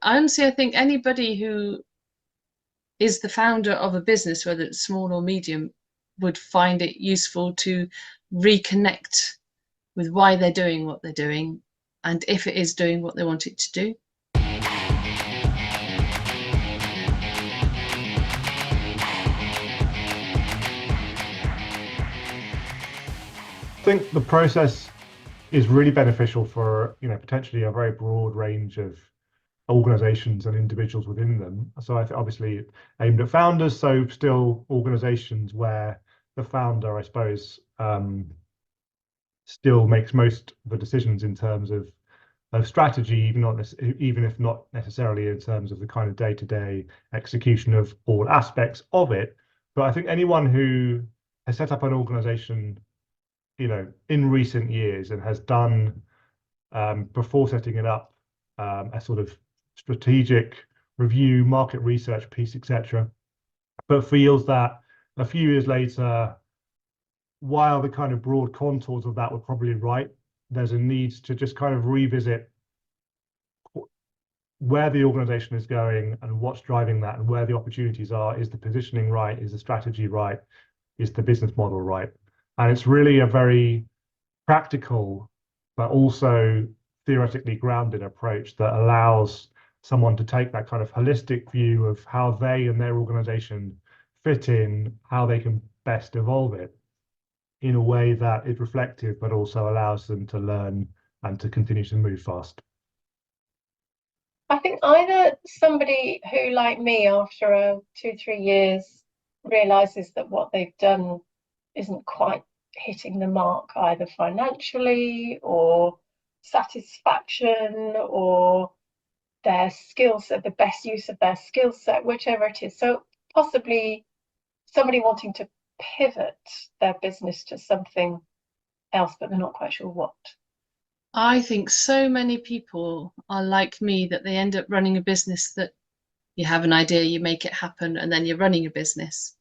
Honestly, I think anybody who is the founder of a business, whether it's small or medium, would find it useful to reconnect with why they're doing what they're doing and if it is doing what they want it to do. I think the process is really beneficial for, potentially a very broad range of organizations and individuals within them. So I think obviously aimed at founders, so still organizations where the founder, I suppose, still makes most of the decisions in terms of strategy, even if not necessarily in terms of the kind of day-to-day execution of all aspects of it. But I think anyone who has set up an organization, in recent years and has done before setting it up a sort of strategic review, market research piece, etc., but feels that a few years later, while the kind of broad contours of that were probably right, there's a need to just kind of revisit where the organization is going and what's driving that and where the opportunities are. Is the positioning right? Is the strategy right? Is the business model right? And it's really a very practical, but also theoretically grounded approach that allows someone to take that kind of holistic view of how they and their organization fit in, how they can best evolve it in a way that is reflective, but also allows them to learn and to continue to move fast. I think either somebody who, like me, after 2, 3 years, realizes that what they've done isn't quite hitting the mark, either financially or satisfaction or their skill set, the best use of their skill set, whichever it is. So possibly somebody wanting to pivot their business to something else, but they're not quite sure what. I think so many people are like me that they end up running a business that you have an idea, you make it happen, and then you're running a business.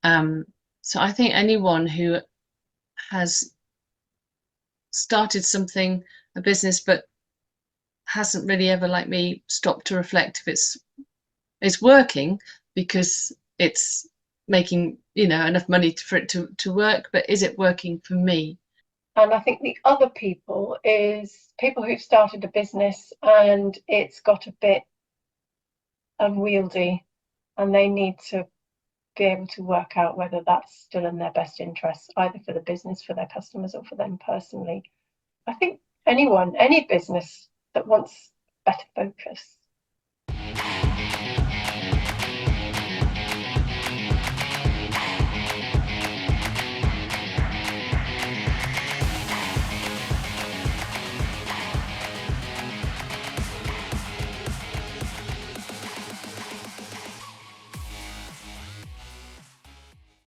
So I think anyone who has started something, a business, but hasn't really ever, like me, stopped to reflect if it's working because it's making, enough money for it to work, but is it working for me? And I think the other people is people who've started a business and it's got a bit unwieldy and they need to be able to work out whether that's still in their best interest, either for the business, for their customers, or for them personally. I think any business that wants better focus